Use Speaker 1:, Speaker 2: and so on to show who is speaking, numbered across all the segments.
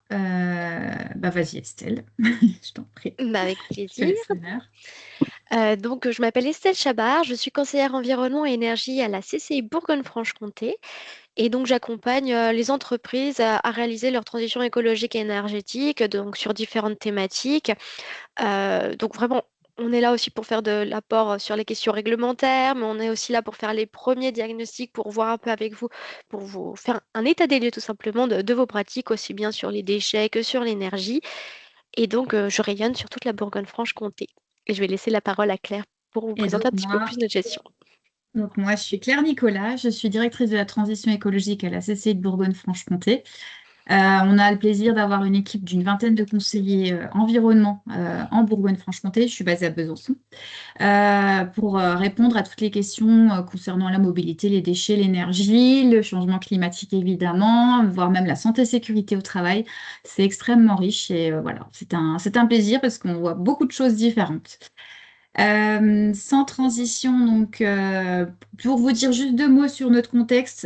Speaker 1: Vas-y Estelle, je t'en prie,
Speaker 2: Bah, avec
Speaker 1: je te
Speaker 2: plaisir.
Speaker 1: laisse l'honneur.
Speaker 2: Donc, je m'appelle Estelle Chabard, je suis conseillère environnement et énergie à la CCI Bourgogne-Franche-Comté. Et donc, j'accompagne les entreprises à réaliser leur transition écologique et énergétique, donc sur différentes thématiques. Donc, vraiment, on est là aussi pour faire de l'apport sur les questions réglementaires, mais on est aussi là pour faire les premiers diagnostics, pour voir un peu avec vous, pour vous faire un état des lieux tout simplement de vos pratiques, aussi bien sur les déchets que sur l'énergie. Et donc, je rayonne sur toute la Bourgogne-Franche-Comté. Et je vais laisser la parole à Claire pour vous
Speaker 1: Et
Speaker 2: présenter un petit peu plus notre gestion.
Speaker 1: donc moi, je suis Claire Nicolas, je suis directrice de la transition écologique à la CCI de Bourgogne-Franche-Comté. On a le plaisir d'avoir une équipe d'une vingtaine de conseillers environnement en Bourgogne-Franche-Comté. Je suis basée à Besançon pour répondre à toutes les questions concernant la mobilité, les déchets, l'énergie, le changement climatique évidemment, voire même la santé et sécurité au travail. C'est extrêmement riche et voilà, c'est un plaisir parce qu'on voit beaucoup de choses différentes. Sans transition, donc, pour vous dire juste deux mots sur notre contexte,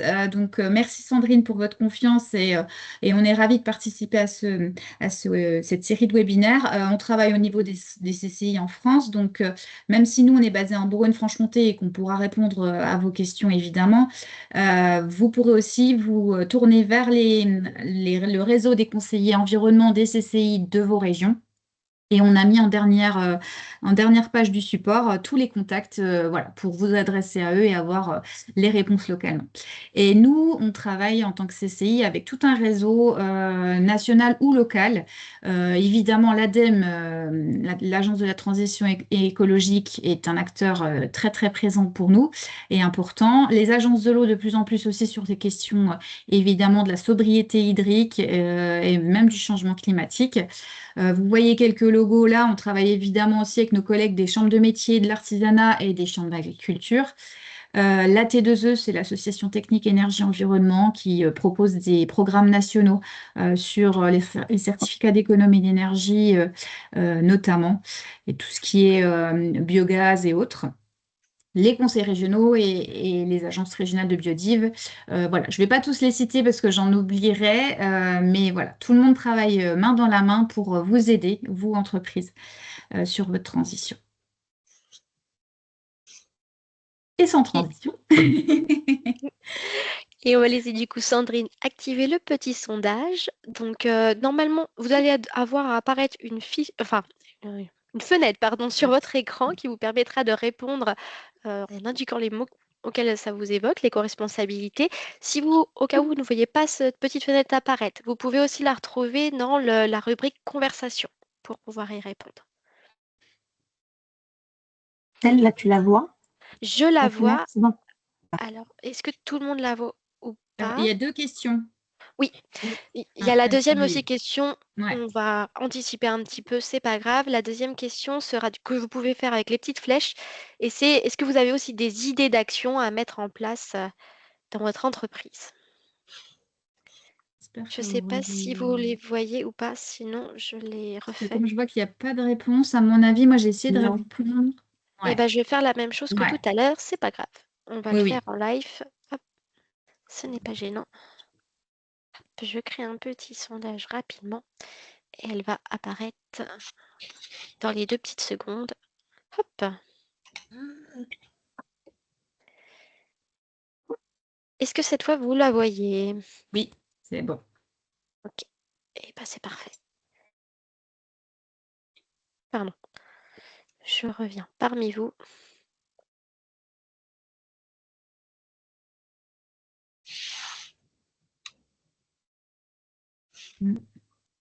Speaker 1: merci Sandrine pour votre confiance et on est ravis de participer cette série de webinaires. On travaille au niveau des CCI en France, donc même si nous on est basé en Bourgogne-Franche-Comté et qu'on pourra répondre à vos questions évidemment, vous pourrez aussi vous tourner vers le réseau des conseillers environnement des CCI de vos régions. Et on a mis en dernière page du support tous les contacts voilà, pour vous adresser à eux et avoir les réponses localement. Et nous, on travaille en tant que CCI avec tout un réseau national ou local. Évidemment, l'ADEME, l'Agence de la transition écologique, est un acteur très très présent pour nous et important. Les agences de l'eau de plus en plus aussi sur ces questions, évidemment, de la sobriété hydrique et même du changement climatique. Vous voyez quelques logos là. On travaille évidemment aussi avec nos collègues des chambres de métiers, de l'artisanat et des chambres d'agriculture. L'AT2E, c'est l'association technique énergie-environnement qui propose des programmes nationaux sur les certificats d'économie d'énergie notamment, et tout ce qui est biogaz et autres. Les conseils régionaux et les agences régionales de biodive. Voilà, je ne vais pas tous les citer parce que j'en oublierai, mais voilà, tout le monde travaille main dans la main pour vous aider, vous, entreprise, sur votre transition. Et sans
Speaker 2: Et,
Speaker 1: transition.
Speaker 2: et on va laisser du coup Sandrine activer le petit sondage. Donc, normalement, vous allez avoir à apparaître une fenêtre, pardon, sur votre écran qui vous permettra de répondre en indiquant les mots auxquels ça vous évoque, l'éco-responsabilité. Si vous, au cas où vous ne voyez pas cette petite fenêtre apparaître, vous pouvez aussi la retrouver dans la rubrique conversation pour pouvoir y répondre.
Speaker 3: Celle-là, tu la vois,
Speaker 2: Je la
Speaker 3: la fenêtre,
Speaker 2: vois.
Speaker 3: c'est bon.
Speaker 2: Alors, est-ce que tout le monde la voit ou
Speaker 1: Alors, il
Speaker 2: pas?
Speaker 1: y a deux questions.
Speaker 2: Oui, il y a la deuxième aussi
Speaker 1: Attendez.
Speaker 2: question.
Speaker 1: Ouais.
Speaker 2: On va anticiper un petit peu, c'est pas grave. La deuxième question sera que vous pouvez faire avec les petites flèches. Et c'est est-ce que vous avez aussi des idées d'action à mettre en place dans votre entreprise?
Speaker 1: J'espère
Speaker 2: Je
Speaker 1: que
Speaker 2: ne
Speaker 1: vous
Speaker 2: sais pas si vous
Speaker 1: voyez.
Speaker 2: les voyez ou pas, sinon je les
Speaker 1: Parce que
Speaker 2: refais.
Speaker 1: comme je vois qu'il n'y a pas de réponse, à mon avis, moi j'ai essayé de
Speaker 3: Non.
Speaker 1: répondre.
Speaker 2: Et
Speaker 1: Ouais.
Speaker 2: ben, je vais faire la même chose que tout
Speaker 1: Ouais.
Speaker 2: à l'heure, c'est pas grave. On va le
Speaker 1: Oui,
Speaker 2: faire
Speaker 1: oui.
Speaker 2: en live. Hop, ce n'est pas gênant. Je crée un petit sondage rapidement et elle va apparaître dans les 2 petites secondes. Hop. Est-ce que cette fois vous la voyez?
Speaker 1: Oui, c'est bon.
Speaker 2: Ok. Et bah c'est parfait. Pardon. Je reviens parmi vous.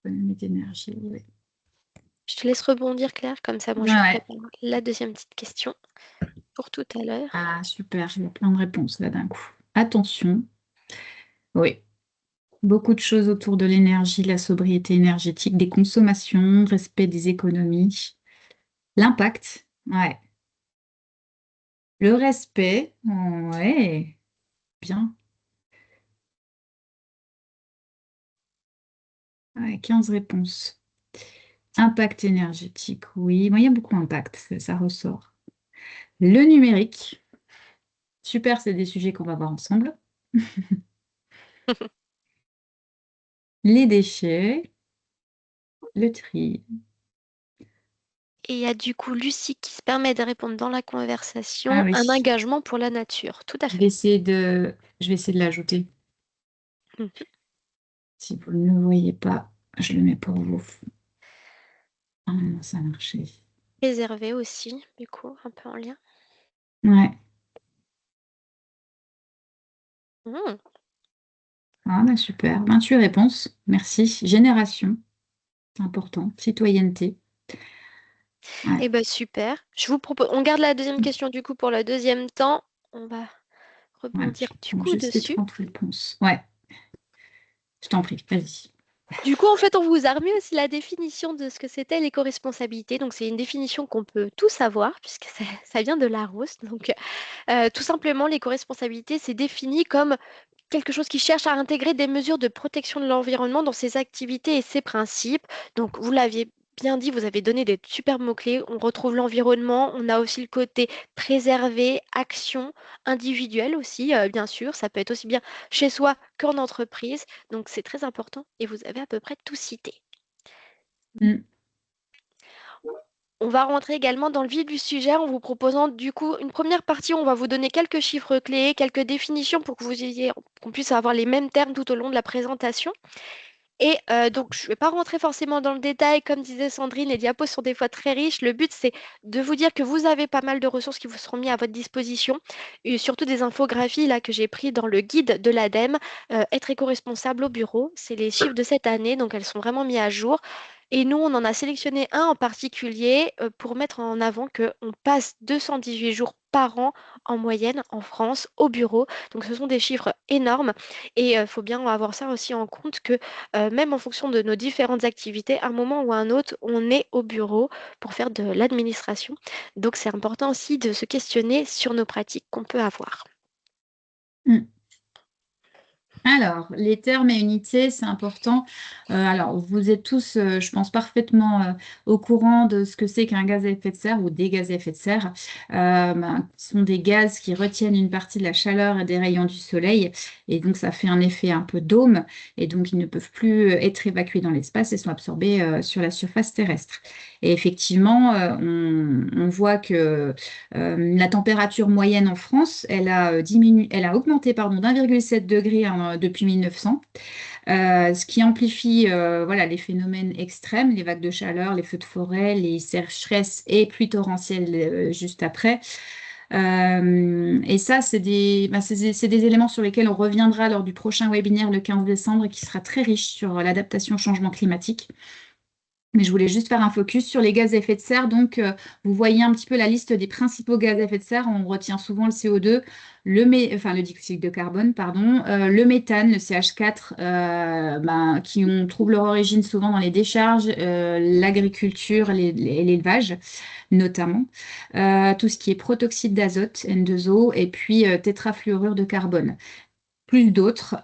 Speaker 1: Économie d'énergie, oui.
Speaker 2: Je te laisse rebondir, Claire, comme ça moi
Speaker 1: Ouais,
Speaker 2: je
Speaker 1: ouais.
Speaker 2: prépare la deuxième petite question pour tout à l'heure.
Speaker 1: Ah, super, j'ai plein de réponses là d'un coup. Attention. Oui, beaucoup de choses autour de l'énergie, la sobriété énergétique, des consommations, respect des économies, l'impact, ouais. Le respect, ouais, bien. Ouais, 15 réponses. Impact énergétique, oui. Moi, il y a beaucoup d'impact, ça ressort. Le numérique, super, c'est des sujets qu'on va voir ensemble. Les déchets. le tri.
Speaker 2: Et il y a du coup Lucie qui se permet de répondre dans la
Speaker 1: Ah
Speaker 2: conversation,
Speaker 1: oui,
Speaker 2: un engagement pour la nature. Tout à
Speaker 1: je
Speaker 2: fait.
Speaker 1: vais essayer de l'ajouter.
Speaker 2: Mhm.
Speaker 1: Si vous ne le voyez pas, je le mets pour vous. Ah non, ça a marché.
Speaker 2: Réservé aussi, du coup, un peu en lien.
Speaker 1: Ouais.
Speaker 2: Mhm.
Speaker 1: Ah bah super. 28 réponses. Merci. Génération. C'est important. Citoyenneté. Ouais.
Speaker 2: Eh ben super. Je vous propose, on garde la deuxième question du coup pour le deuxième temps. On va
Speaker 1: Voilà, je
Speaker 2: rebondir du
Speaker 1: prends
Speaker 2: coup
Speaker 1: juste les
Speaker 2: dessus.
Speaker 1: 30 réponses. Ouais, je t'en prie, vas-y.
Speaker 2: Du coup, en fait, on vous a remis aussi la définition de ce que c'était l'éco-responsabilité. Donc, c'est une définition qu'on peut tous avoir, puisque ça vient de Larousse. Donc, tout simplement, l'éco-responsabilité, c'est défini comme quelque chose qui cherche à intégrer des mesures de protection de l'environnement dans ses activités et ses principes. Donc, vous l'aviez bien dit, vous avez donné des super mots-clés. On retrouve l'environnement, on a aussi le côté préserver, action individuelle aussi, bien sûr. Ça peut être aussi bien chez soi qu'en entreprise. Donc, c'est très important et vous avez à peu près tout cité.
Speaker 1: Mm.
Speaker 2: On va rentrer également dans le vif du sujet en vous proposant du coup une première partie où on va vous donner quelques chiffres clés, quelques définitions pour que qu'on puisse avoir les mêmes termes tout au long de la présentation. Et donc, je ne vais pas rentrer forcément dans le détail. Comme disait Sandrine, les diapos sont des fois très riches. Le but, c'est de vous dire que vous avez pas mal de ressources qui vous seront mises à votre disposition, et surtout des infographies là, que j'ai pris dans le guide de l'ADEME, Être éco-responsable au bureau. C'est les chiffres de cette année, donc elles sont vraiment mises à jour. Et nous, on en a sélectionné un en particulier pour mettre en avant qu'on passe 218 jours par an en moyenne en France au bureau. Donc, ce sont des chiffres énormes. Et il faut bien avoir ça aussi en compte que même en fonction de nos différentes activités, à un moment ou à un autre, on est au bureau pour faire de l'administration. Donc, c'est important aussi de se questionner sur nos pratiques qu'on peut avoir.
Speaker 1: Mm. Alors, les termes et unités, c'est important. Alors, vous êtes tous, je pense, parfaitement au courant de ce que c'est qu'un gaz à effet de serre ou des gaz à effet de serre. Ce sont des gaz qui retiennent une partie de la chaleur et des rayons du soleil. Et donc, ça fait un effet un peu dôme. Et donc, ils ne peuvent plus être évacués dans l'espace et sont absorbés sur la surface terrestre. Et effectivement, on voit que la température moyenne en France, elle a augmenté pardon, d'1,7 degré depuis 1900, ce qui amplifie voilà, les phénomènes extrêmes, les vagues de chaleur, les feux de forêt, les sécheresses et pluies torrentielles juste après. Et ça, c'est des éléments sur lesquels on reviendra lors du prochain webinaire le 15 décembre et qui sera très riche sur l'adaptation au changement climatique. Mais je voulais juste faire un focus sur les gaz à effet de serre. Donc, vous voyez un petit peu la liste des principaux gaz à effet de serre. On retient souvent le CO2, le dioxyde de carbone, pardon, le méthane, le CH4, trouvent leur origine souvent dans les décharges, l'agriculture, l'élevage notamment. Tout ce qui est protoxyde d'azote, N2O, et puis tétrafluorure de carbone plus d'autres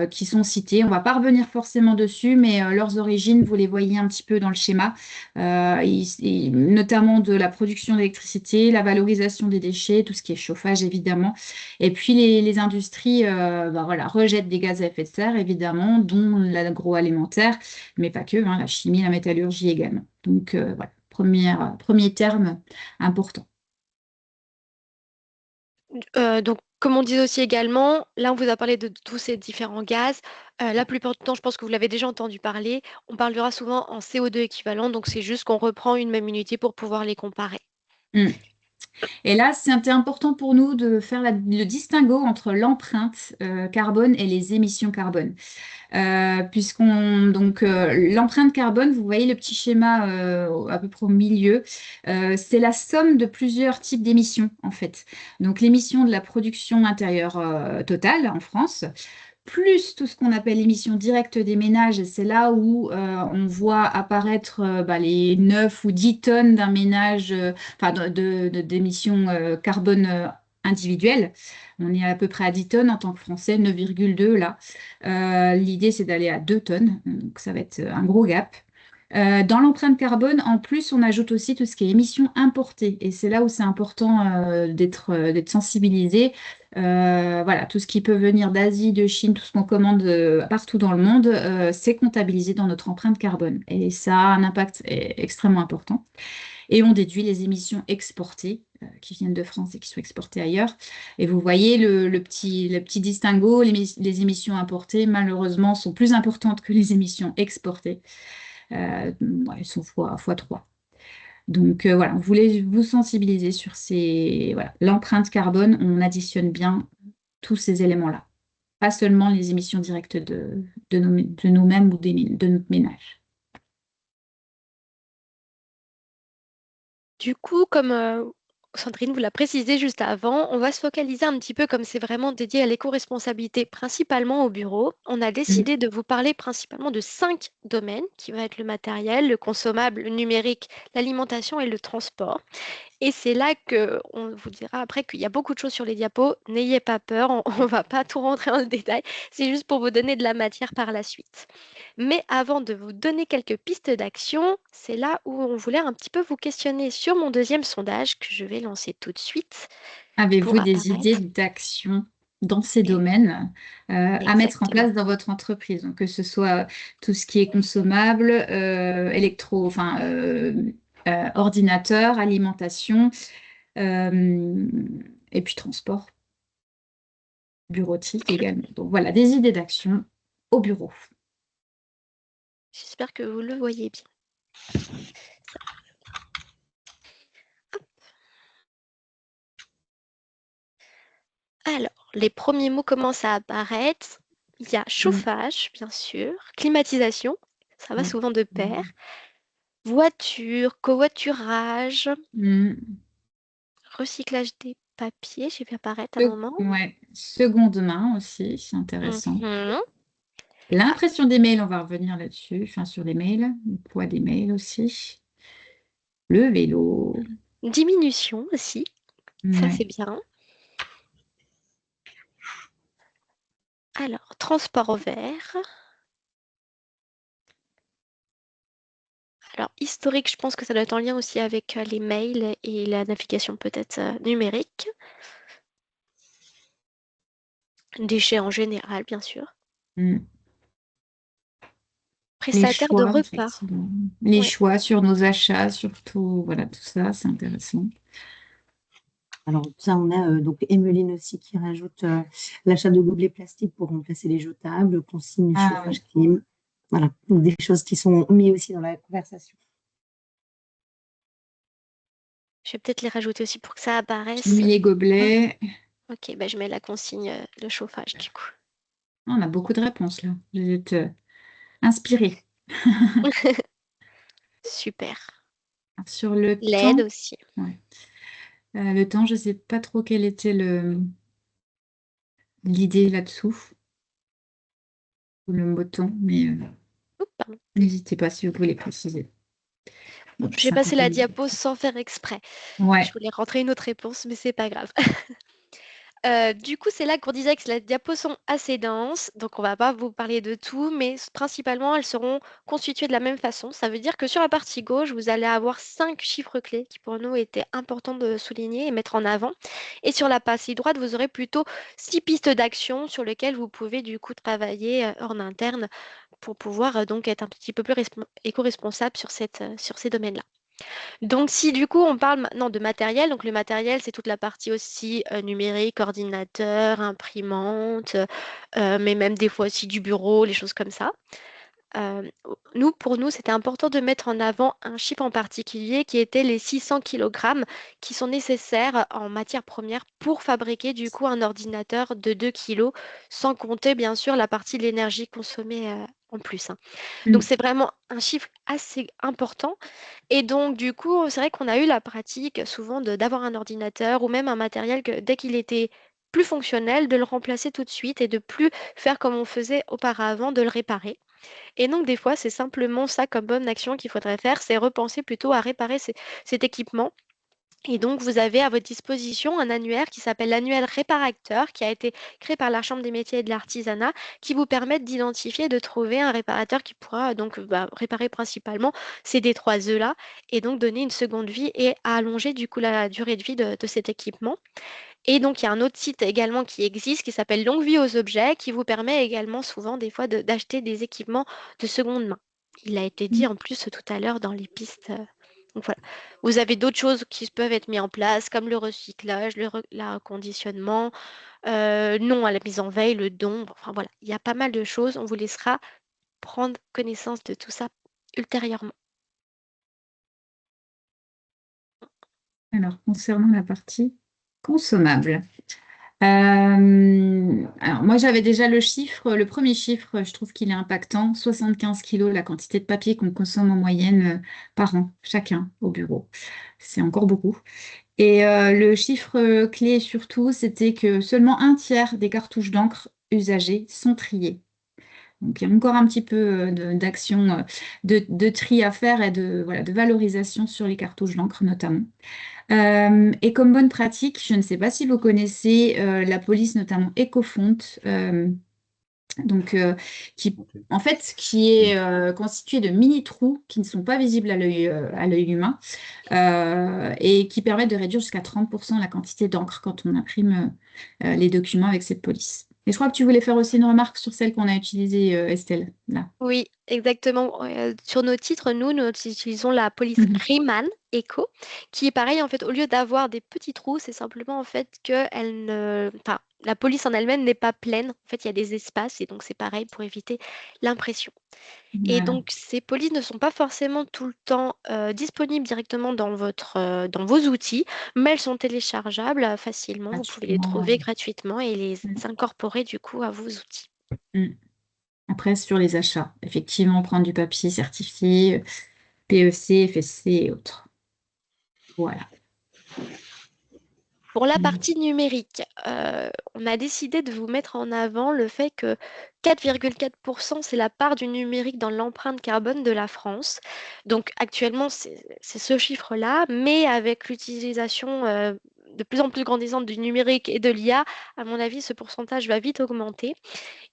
Speaker 1: qui sont cités. On ne va pas revenir forcément dessus, mais leurs origines, vous les voyez un petit peu dans le schéma, notamment de la production d'électricité, la valorisation des déchets, tout ce qui est chauffage évidemment. Et puis les industries voilà, rejettent des gaz à effet de serre évidemment, dont l'agroalimentaire, mais pas que, hein, la chimie, la métallurgie également. Donc voilà, premier terme important.
Speaker 2: Donc, comme on disait aussi également, là, on vous a parlé de tous ces différents gaz. La plupart du temps, je pense que vous l'avez déjà entendu parler, on parlera souvent en CO2 équivalent. Donc, c'est juste qu'on reprend une même unité pour pouvoir les comparer.
Speaker 1: Mm. Et là, c'était important pour nous de faire le distinguo entre l'empreinte carbone et les émissions carbone. L'empreinte carbone, vous voyez le petit schéma à peu près au milieu, c'est la somme de plusieurs types d'émissions en fait. Donc l'émission de la production intérieure totale en France, plus tout ce qu'on appelle l'émission directe des ménages, c'est là où on voit apparaître les 9 ou 10 tonnes d'un ménage, d'émissions carbone individuelles. On est à peu près à 10 tonnes en tant que Français, 9,2 là. L'idée, c'est d'aller à 2 tonnes, donc ça va être un gros gap. Dans l'empreinte carbone, en plus, on ajoute aussi tout ce qui est émissions importées. Et c'est là où c'est important d'être sensibilisé. Voilà, tout ce qui peut venir d'Asie, de Chine, tout ce qu'on commande partout dans le monde, c'est comptabilisé dans notre empreinte carbone. Et ça a un impact extrêmement important. Et on déduit les émissions exportées qui viennent de France et qui sont exportées ailleurs. Et vous voyez le petit distinguo, les émissions importées, malheureusement, sont plus importantes que les émissions exportées. Ouais, elles sont fois 3. Donc voilà, on voulait vous sensibiliser sur voilà, l'empreinte carbone, on additionne bien tous ces éléments-là, pas seulement les émissions directes de nous-mêmes ou de notre ménage.
Speaker 2: Du coup, comme Sandrine vous l'a précisé juste avant, on va se focaliser un petit peu comme c'est vraiment dédié à l'éco-responsabilité, principalement au bureau. On a
Speaker 1: Mm.
Speaker 2: décidé de vous parler principalement de 5 domaines, qui va être le matériel, le consommable, le numérique, l'alimentation et le transport. Et c'est là que on vous dira après qu'il y a beaucoup de choses sur les diapos. N'ayez pas peur, on ne va pas tout rentrer dans le détail. C'est juste pour vous donner de la matière par la suite. Mais avant de vous donner quelques pistes d'action, c'est là où on voulait un petit peu vous questionner sur mon deuxième sondage que je vais lancer tout de suite pour
Speaker 1: Avez-vous des idées
Speaker 2: apparaître.
Speaker 1: d'action dans ces domaines à mettre en
Speaker 2: Exactement.
Speaker 1: place dans votre entreprise? Donc, que ce soit tout ce qui est consommable, enfin, ordinateur, alimentation, euh, et puis transport, bureautique également. Donc voilà, des idées d'action au bureau.
Speaker 2: J'espère que vous le voyez bien. Alors, les premiers mots commencent à apparaître. Il y a
Speaker 1: Mm.
Speaker 2: chauffage, bien sûr, climatisation, ça va
Speaker 1: Ouais.
Speaker 2: souvent de pair, voiture, covoiturage,
Speaker 1: Mm.
Speaker 2: recyclage des papiers, j'ai vu apparaître à un moment.
Speaker 1: Ouais. Seconde main aussi, c'est intéressant.
Speaker 2: Mhm.
Speaker 1: L'impression des mails, on va revenir là-dessus, enfin sur les mails, le poids des mails aussi. Le vélo.
Speaker 2: Diminution aussi, ça
Speaker 1: Ouais.
Speaker 2: c'est bien. Alors, transport vert. Alors, historique, je pense que ça doit être en lien aussi avec les mails et la navigation peut-être numérique. Déchets en général, bien sûr.
Speaker 1: Mm. Les
Speaker 2: Prestataire de
Speaker 1: choix,
Speaker 2: repas.
Speaker 1: effectivement. Les
Speaker 2: Ouais.
Speaker 1: choix sur nos achats, surtout, voilà, tout ça, c'est intéressant.
Speaker 3: Alors, ça, on a donc Emeline aussi qui rajoute l'achat de gobelets plastiques pour remplacer les jetables, consigne
Speaker 1: Ah oui.
Speaker 3: chauffage clim. Voilà, donc des choses qui sont mises aussi dans la conversation.
Speaker 2: Je vais peut-être les rajouter aussi pour que ça
Speaker 1: J'ai
Speaker 2: apparaisse.
Speaker 1: mis les
Speaker 2: Hop.
Speaker 1: gobelets.
Speaker 2: Ok, bah, je mets la consigne de chauffage du coup.
Speaker 1: Ah, on a beaucoup de réponses là. Vous êtes inspirés.
Speaker 2: Super.
Speaker 1: Sur le
Speaker 2: L'aide
Speaker 1: temps,
Speaker 2: aussi.
Speaker 1: ouais. Le temps, je ne sais pas trop quelle était l'idée là-dessous, ou le mot temps, mais
Speaker 2: Oups, pardon.
Speaker 1: n'hésitez pas si vous voulez préciser.
Speaker 2: Bon,
Speaker 1: Bon,
Speaker 2: j'ai passé la
Speaker 1: 51
Speaker 2: diapo
Speaker 1: minutes.
Speaker 2: sans faire exprès. Je
Speaker 1: Ouais.
Speaker 2: voulais rentrer une autre réponse, mais c'est pas grave. Du coup, c'est là qu'on disait que les diapos sont assez denses, donc on va pas vous parler de tout, mais principalement, elles seront constituées de la même façon. Ça veut dire que sur la partie gauche, vous allez avoir 5 chiffres clés qui pour nous étaient importants de souligner et mettre en avant. Et sur la partie droite, vous aurez plutôt 6 pistes d'action sur lesquelles vous pouvez du coup travailler en interne pour pouvoir donc être un petit peu plus éco-responsable sur sur ces domaines-là. Donc, si du coup on parle maintenant de matériel, donc le matériel, c'est toute la partie aussi numérique, ordinateur, imprimante, mais même des fois aussi du bureau, les choses comme ça. Pour nous, c'était important de mettre en avant un chiffre en particulier qui était les 600 kilogrammes qui sont nécessaires en matière première pour fabriquer du coup un ordinateur de 2 kilos, sans compter bien sûr la partie de l'énergie consommée en plus, hein. Donc,
Speaker 1: Mm.
Speaker 2: c'est vraiment un chiffre assez important. Et donc, du coup, c'est vrai qu'on a eu la pratique souvent d'avoir un ordinateur ou même un matériel que dès qu'il était plus fonctionnel, de le remplacer tout de suite et de plus faire comme on faisait auparavant, de le réparer. Et donc, des fois, c'est simplement ça comme bonne action qu'il faudrait faire, c'est repenser plutôt à réparer cet équipement Et donc, vous avez à votre disposition un annuaire qui s'appelle l'annuaire réparateur, qui a été créé par la Chambre des métiers et de l'artisanat, qui vous permet d'identifier et de trouver un réparateur qui pourra donc réparer principalement ces D3E-là et donc donner une seconde vie et allonger du coup la durée de vie de cet équipement. Et donc, il y a un autre site également qui existe qui s'appelle Longue vie aux objets, qui vous permet également souvent des fois d'acheter des équipements de seconde main. Il a été dit en plus tout à l'heure dans les pistes. Donc voilà. Vous avez d'autres choses qui peuvent être mises en place, comme le recyclage, le reconditionnement, non à la mise en veille, le don. Enfin voilà, il y a pas mal de choses. On vous laissera prendre connaissance de tout ça ultérieurement.
Speaker 1: Alors, concernant la partie consommable. Alors moi j'avais déjà le premier chiffre, je trouve qu'il est impactant, 75 kilos la quantité de papier qu'on consomme en moyenne par an, chacun au bureau. C'est encore beaucoup. Et le chiffre clé surtout, c'était que seulement un tiers des cartouches d'encre usagées sont triées. Donc il y a encore un petit peu d'action de tri à faire et voilà, de valorisation sur les cartouches d'encre notamment. Et comme bonne pratique, je ne sais pas si vous connaissez la police, notamment Ecofont, donc qui, en fait, qui est constituée de mini trous qui ne sont pas visibles à l'œil humain et qui permettent de réduire jusqu'à 30% la quantité d'encre quand on imprime les documents avec cette police. Et je crois que tu voulais faire aussi une remarque sur celle qu'on a utilisée, Estelle, là.
Speaker 2: Oui, exactement. Sur nos titres, nous utilisons la police
Speaker 1: Mhm.
Speaker 2: Riemann Eco, qui est pareil, en fait, au lieu d'avoir des petits trous, c'est simplement en fait que elle ne... enfin, la police en elle-même n'est pas pleine. En fait, il y a des espaces et donc c'est pareil pour éviter l'impression. Et
Speaker 1: Voilà,
Speaker 2: donc, ces polices ne sont pas forcément tout le temps disponibles directement dans vos outils, mais elles sont téléchargeables facilement. Vous pouvez les
Speaker 1: gratuitement,
Speaker 2: trouver gratuitement et les
Speaker 1: ouais.
Speaker 2: incorporer du coup à vos outils.
Speaker 1: Mm. Après, sur les achats, effectivement, prendre du papier certifié, PEC, FSC et autres. Voilà.
Speaker 2: Pour la
Speaker 1: Mm.
Speaker 2: partie numérique, on a décidé de vous mettre en avant le fait que 4,4%, c'est la part du numérique dans l'empreinte carbone de la France. Donc actuellement, c'est ce chiffre-là, mais avec l'utilisation de plus en plus grandissante du numérique et de l'IA, à mon avis, ce pourcentage va vite augmenter.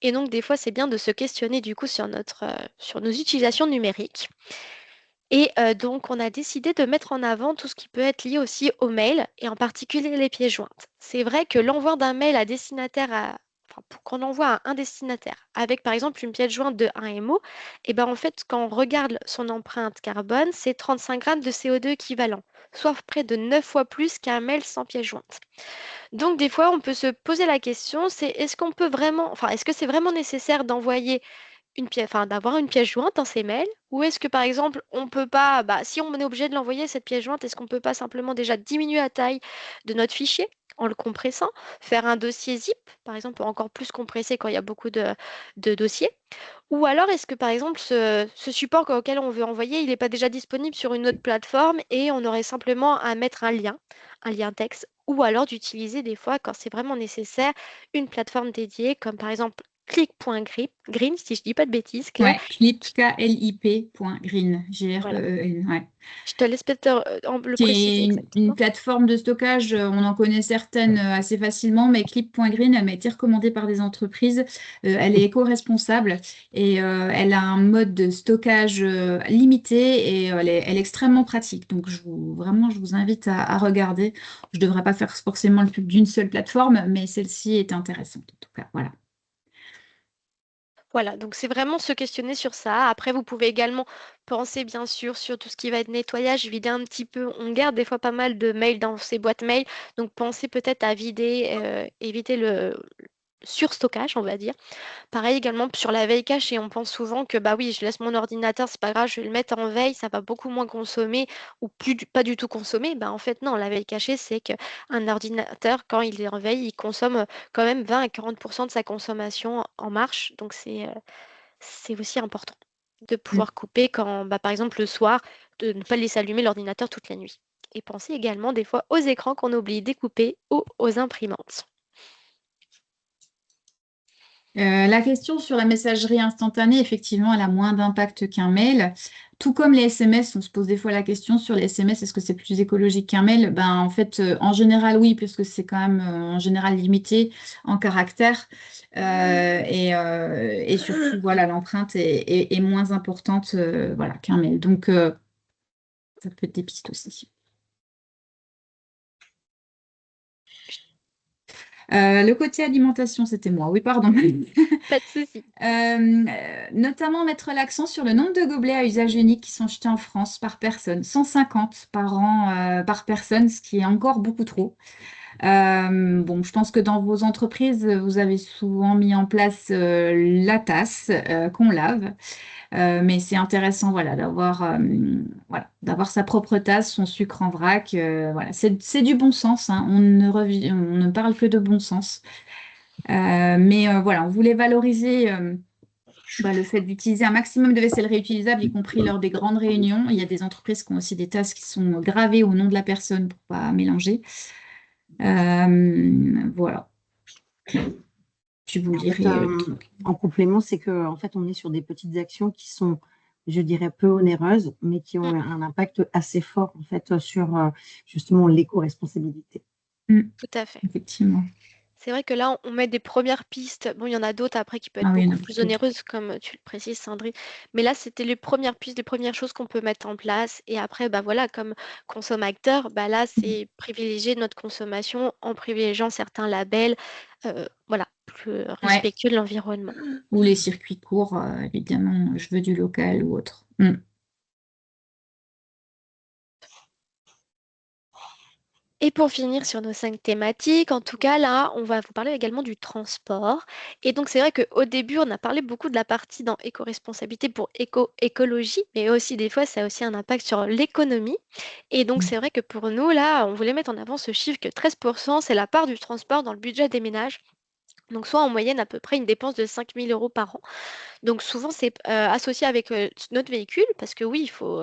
Speaker 2: Et donc, des fois, c'est bien de se questionner du coup sur nos utilisations numériques. Et donc, on a décidé de mettre en avant tout ce qui peut être lié aussi au mail et en particulier les pièces jointes. C'est vrai que l'envoi d'un mail à destinataire, enfin, pour qu'on envoie à un destinataire avec par exemple une pièce jointe de 1 MO, et ben en fait, quand on regarde son empreinte carbone, c'est 35 grammes de CO2 équivalent, soit près de 9 fois plus qu'un mail sans pièce jointe. Donc, des fois, on peut se poser la question, c'est est-ce qu'on peut vraiment, enfin, est-ce que c'est vraiment nécessaire d'envoyer une pièce, enfin, d'avoir une pièce jointe dans ses mails? Ou est-ce que par exemple, on peut pas, bah, si on est obligé de l'envoyer cette pièce jointe, est-ce qu'on peut pas simplement déjà diminuer la taille de notre fichier en le compressant, faire un dossier zip, par exemple, pour encore plus compresser quand il y a beaucoup de dossiers? Ou alors est-ce que par exemple, ce support auquel on veut envoyer, il n'est pas déjà disponible sur une autre plateforme et on aurait simplement à mettre un lien texte, ou alors d'utiliser des fois, quand c'est vraiment nécessaire, une plateforme dédiée, comme par exemple click.green, green, si je dis pas de bêtises, Claire.
Speaker 1: Ouais, clip, K-L-I-P, point, green,
Speaker 2: Voilà.
Speaker 1: G-R-E-E-N, ouais.
Speaker 2: Je te laisse peut-être le
Speaker 1: Qui
Speaker 2: préciser
Speaker 1: est une
Speaker 2: exactement.
Speaker 1: plateforme de stockage, on en connaît certaines assez facilement, mais Clip.green, elle m'a été recommandée par des entreprises. Elle est éco-responsable et elle a un mode de stockage limité et elle est extrêmement pratique. Donc, vraiment, je vous invite à regarder. Je ne devrais pas faire forcément le pub d'une seule plateforme, mais celle-ci est intéressante. En tout cas, voilà.
Speaker 2: Voilà, donc c'est vraiment se questionner sur ça. Après, vous pouvez également penser bien sûr sur tout ce qui va être nettoyage, vider un petit peu. On garde des fois pas mal de mails dans ces boîtes mail, donc pensez peut-être à vider, éviter le surstockage, on va dire. Pareil également sur la veille cache et on pense souvent que bah oui, je laisse mon ordinateur, c'est pas grave, je vais le mettre en veille, ça va beaucoup moins consommer ou pas du tout consommer. Bah en fait non, la veille cachée, c'est qu'un ordinateur, quand il est en veille, il consomme quand même 20 à 40% de sa consommation en marche. Donc c'est aussi important de
Speaker 1: Mm.
Speaker 2: pouvoir couper quand, bah, par exemple le soir, de ne pas laisser allumer l'ordinateur toute la nuit. Et pensez également des fois aux écrans qu'on oublie de découper ou aux imprimantes.
Speaker 1: La question sur la messagerie instantanée, effectivement, elle a moins d'impact qu'un mail. Tout comme les SMS, on se pose des fois la question sur les SMS, est-ce que c'est plus écologique qu'un mail? Ben, en fait, en général, oui, puisque c'est quand même en général limité en caractères. Et surtout, voilà, l'empreinte est moins importante voilà, qu'un mail. Donc, ça peut être des pistes aussi. Le côté alimentation, c'était moi. Oui, pardon.
Speaker 2: Pas de souci.
Speaker 1: Notamment mettre l'accent sur le nombre de gobelets à usage unique qui sont jetés en France par personne. 150 par an par personne, ce qui est encore beaucoup trop. Bon, je pense que dans vos entreprises, vous avez souvent mis en place la tasse qu'on lave. Mais c'est intéressant voilà, d'avoir sa propre tasse, son sucre en vrac. Voilà. C'est du bon sens, hein. On ne parle que de bon sens. Mais voilà, on voulait valoriser le fait d'utiliser un maximum de vaisselle réutilisable, y compris lors des grandes réunions. Il y a des entreprises qui ont aussi des tasses qui sont gravées au nom de la personne pour ne pas mélanger. Voilà. Tu vous
Speaker 3: En fait,
Speaker 1: dirais.
Speaker 3: en complément, c'est qu'en fait, on est sur des petites actions qui sont, je dirais, peu onéreuses, mais qui ont un impact assez fort en fait sur justement l'éco-responsabilité.
Speaker 2: Tout à fait.
Speaker 1: Effectivement.
Speaker 2: C'est vrai que là, on met des premières pistes. Bon, il y en a d'autres après qui peuvent être
Speaker 1: Ah oui, il y en
Speaker 2: beaucoup
Speaker 1: a
Speaker 2: plus
Speaker 1: beaucoup.
Speaker 2: onéreuses, comme tu le précises, Sandrine. Mais là, c'était les premières pistes, les premières choses qu'on peut mettre en place. Et après, bah voilà, comme consommateur, bah là, c'est privilégier notre consommation en privilégiant certains labels, voilà, plus
Speaker 1: Ouais.
Speaker 2: respectueux de l'environnement.
Speaker 1: Ou les circuits courts, évidemment, je veux du local ou autre.
Speaker 2: Et pour finir sur nos 5 thématiques, en tout cas là, on va vous parler également du transport. Et donc c'est vrai qu'au début, on a parlé beaucoup de la partie dans éco-responsabilité pour écologie, mais aussi des fois, ça a aussi un impact sur l'économie. Et donc c'est vrai que pour nous, là, on voulait mettre en avant ce chiffre que 13%, c'est la part du transport dans le budget des ménages. Donc soit en moyenne à peu près une dépense de 5 000 € par an. Donc souvent c'est associé avec notre véhicule, parce que oui, il faut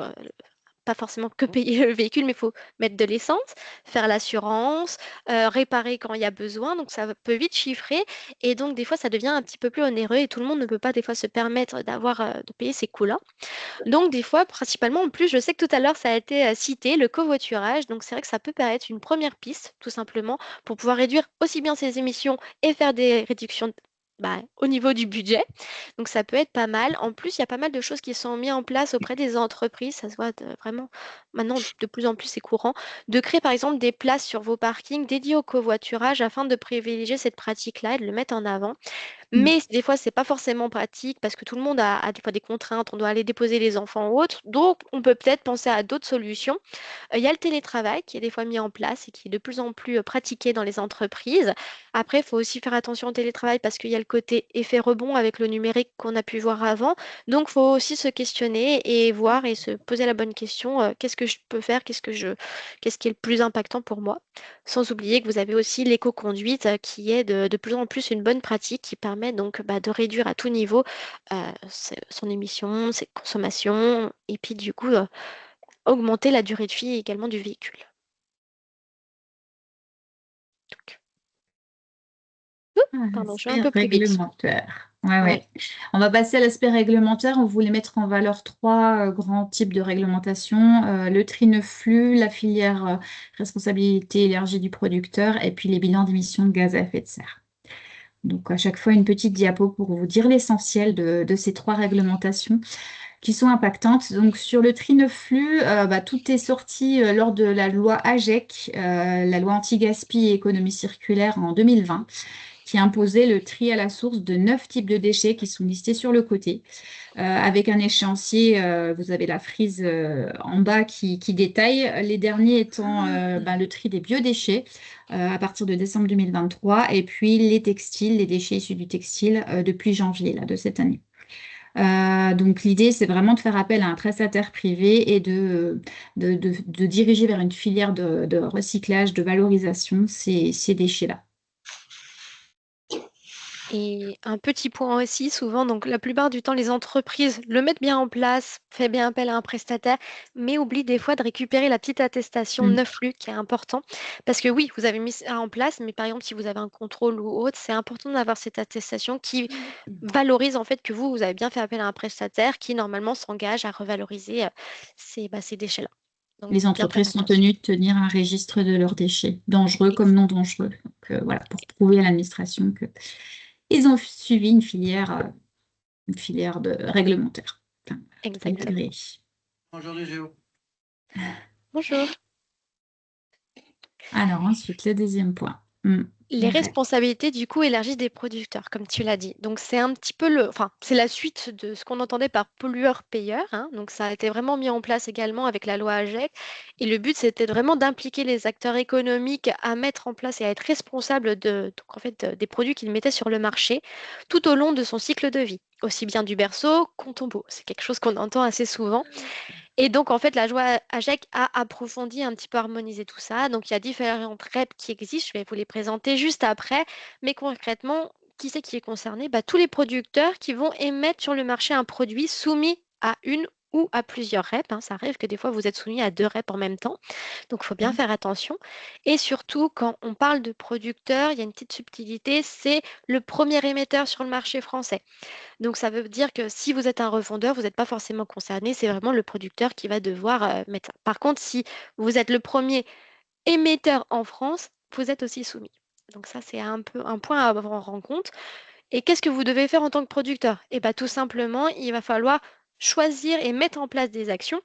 Speaker 2: pas forcément que payer le véhicule, mais il faut mettre de l'essence, faire l'assurance, réparer quand il y a besoin. Donc ça peut vite chiffrer. Et donc des fois, ça devient un petit peu plus onéreux et tout le monde ne peut pas des fois se permettre de payer ces coûts-là. Donc des fois, principalement, en plus, je sais que tout à l'heure, ça a été cité, le covoiturage. Donc c'est vrai que ça peut paraître une première piste, tout simplement, pour pouvoir réduire aussi bien ses émissions et faire des réductions au niveau du budget. Donc ça peut être pas mal. En plus, il y a pas mal de choses qui sont mises en place auprès des entreprises. Ça se voit vraiment maintenant de plus en plus c'est courant de créer par exemple des places sur vos parkings dédiées au covoiturage afin de privilégier cette pratique-là et de le mettre en avant. Mais des fois, c'est pas forcément pratique parce que tout le monde a des fois des contraintes, on doit aller déposer les enfants ou autre. Donc, on peut peut-être penser à d'autres solutions. Il y a le télétravail qui est des fois mis en place et qui est de plus en plus pratiqué dans les entreprises. Après, il faut aussi faire attention au télétravail parce qu'il y a le côté effet rebond avec le numérique qu'on a pu voir avant. Donc, il faut aussi se questionner et voir et se poser la bonne question, qu'est-ce que je peux faire, qu'est-ce qui est le plus impactant pour moi? Sans oublier que vous avez aussi l'éco-conduite qui est de plus en plus une bonne pratique qui permet donc de réduire à tout niveau son émission, ses consommations et puis du coup augmenter la durée de vie également du véhicule. Donc, pardon, je vais un
Speaker 1: Aspect
Speaker 2: peu plus vite.
Speaker 1: réglementaire. Ouais,
Speaker 2: Ouais.
Speaker 1: ouais. On va passer à l'aspect réglementaire. On voulait mettre en valeur trois grands types de réglementation. Le tri neuf flux, la filière responsabilité élargie du producteur et puis les bilans d'émissions de gaz à effet de serre. Donc à chaque fois une petite diapo pour vous dire l'essentiel de ces trois réglementations qui sont impactantes. Donc sur le tri neuf flux, tout est sorti lors de la loi AGEC, la loi anti-gaspi et économie circulaire en 2020, qui imposait le tri à la source de 9 types de déchets qui sont listés sur le côté, avec un échéancier, vous avez la frise en bas qui détaille, les derniers étant le tri des biodéchets à partir de décembre 2023, et puis les textiles, les déchets issus du textile depuis janvier là, de cette année. Donc l'idée, c'est vraiment de faire appel à un prestataire privé et de diriger vers une filière de recyclage, de valorisation ces déchets-là.
Speaker 2: Et un petit point aussi, souvent, donc la plupart du temps, les entreprises le mettent bien en place, fait bien appel à un prestataire, mais oublient des fois de récupérer la petite attestation
Speaker 1: Mm.
Speaker 2: 9 flux qui est important. Parce que oui, vous avez mis ça en place, mais par exemple, si vous avez un contrôle ou autre, c'est important d'avoir cette attestation qui valorise en fait que vous avez bien fait appel à un prestataire qui normalement s'engage à revaloriser ces déchets-là. Donc,
Speaker 1: Les
Speaker 2: bien faire
Speaker 1: entreprises sont
Speaker 2: attention.
Speaker 1: tenues de tenir un registre de leurs déchets, dangereux comme non dangereux. Donc, voilà, pour prouver à l'administration qu'ils ont suivi une filière réglementaire, enfin, et
Speaker 2: Exactement.
Speaker 1: agréée.
Speaker 4: Aujourd'hui, Géo.
Speaker 2: Bonjour.
Speaker 1: Alors, ensuite, le deuxième point.
Speaker 2: Les
Speaker 1: Les REP.
Speaker 2: responsabilités du coup élargies des producteurs, comme tu l'as dit. Donc c'est un petit peu enfin c'est la suite de ce qu'on entendait par pollueur-payeur, hein. Donc ça a été vraiment mis en place également avec la loi AGEC. Et le but c'était vraiment d'impliquer les acteurs économiques à mettre en place et à être responsables donc, en fait, des produits qu'ils mettaient sur le marché tout au long de son cycle de vie, aussi bien du berceau qu'au tombeau. C'est quelque chose qu'on entend assez souvent. Et donc, en fait, la loi AGEC a approfondi, un petit peu harmonisé tout ça. Donc, il y a différentes REP qui existent. Je vais vous les présenter juste après. Mais concrètement, qui c'est qui est concerné? Bah, tous les producteurs qui vont émettre sur le marché un produit soumis à une ou à plusieurs REP, hein. Ça arrive que des fois, vous êtes soumis à deux REP en même temps. Donc, il faut bien faire attention. Et surtout, quand on parle de producteurs, il y a une petite subtilité, c'est le premier émetteur sur le marché français. Donc, ça veut dire que si vous êtes un revendeur, vous n'êtes pas forcément concerné. C'est vraiment le producteur qui va devoir mettre ça. Par contre, si vous êtes le premier émetteur en France, vous êtes aussi soumis. Donc ça, c'est un peu un point à avoir en compte. Et qu'est-ce que vous devez faire en tant que producteur? Eh bien, tout simplement, il va falloir choisir et mettre en place des actions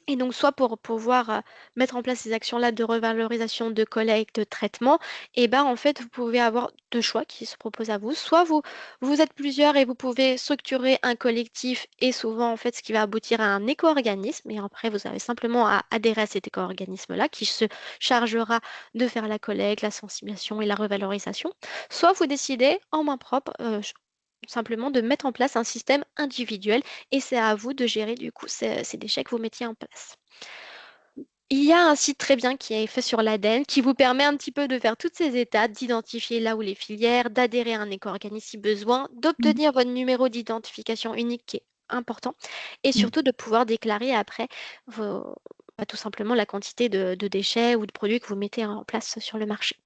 Speaker 2: et donc, soit pour pouvoir mettre en place ces actions-là de revalorisation, de collecte, de traitement, et ben en fait, vous pouvez avoir deux choix qui se proposent à vous. Soit vous êtes plusieurs et vous pouvez structurer un collectif et souvent, en fait, ce qui va aboutir à un éco-organisme. Et après, vous avez simplement à adhérer à cet éco-organisme-là qui se chargera de faire la collecte, la sensibilisation et la revalorisation. Soit vous décidez en main propre, simplement de mettre en place un système individuel et c'est à vous de gérer du coup ces déchets que vous mettiez en place. Il y a un site très bien qui est fait sur l'ADEME qui vous permet un petit peu de faire toutes ces étapes, d'identifier là où les filières, d'adhérer à un éco-organisme si besoin,
Speaker 1: Mm.
Speaker 2: d'obtenir votre numéro d'identification unique qui est important et
Speaker 1: Mm.
Speaker 2: surtout de pouvoir déclarer après tout simplement la quantité de déchets ou de produits que vous mettez en place sur le marché.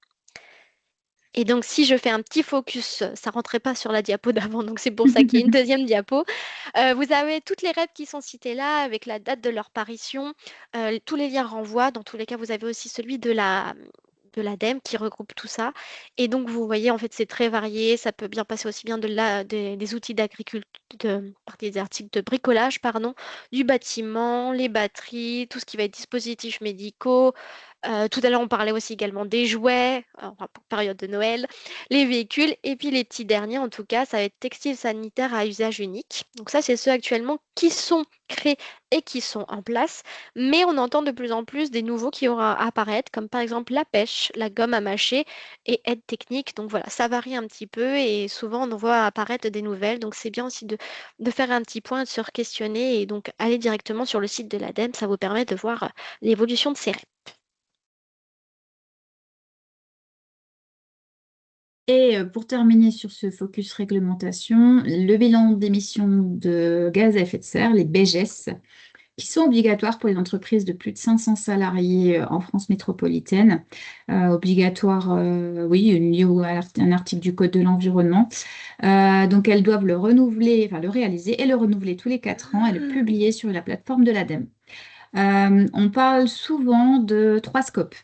Speaker 2: Et donc, si je fais un petit focus, ça rentrait pas sur la diapo d'avant, donc c'est pour ça qu'il y a une deuxième diapo. Vous avez toutes les REP qui sont citées là, avec la date de leur parution, tous les liens renvoient. Dans tous les cas, vous avez aussi celui de l'ADEME qui regroupe tout ça. Et donc, vous voyez, en fait, c'est très varié. Ça peut bien passer aussi bien des outils d'agriculture, des articles de bricolage, pardon, du bâtiment, les batteries, tout ce qui va être dispositifs médicaux, tout à l'heure, on parlait aussi également des jouets, enfin, pour période de Noël, les véhicules, et puis les petits derniers, en tout cas, ça va être textiles sanitaires à usage unique. Donc ça, c'est ceux actuellement qui sont créés et qui sont en place, mais on entend de plus en plus des nouveaux qui vont apparaître, comme par exemple la pêche, la gomme à mâcher et aide technique. Donc voilà, ça varie un petit peu et souvent on en voit apparaître des nouvelles. Donc c'est bien aussi de faire un petit point, de se questionner et donc aller directement sur le site de l'ADEME, ça vous permet de voir l'évolution de ces règles.
Speaker 1: Et pour terminer sur ce focus réglementation, le bilan d'émissions de gaz à effet de serre, les BGES, qui sont obligatoires pour les entreprises de plus de 500 salariés en France métropolitaine. Obligatoire, oui, lié à un article du Code de l'environnement. Donc, elles doivent le renouveler, enfin le réaliser et le renouveler tous les 4 ans et le publier sur la plateforme de l'ADEME. On parle souvent de 3 scopes.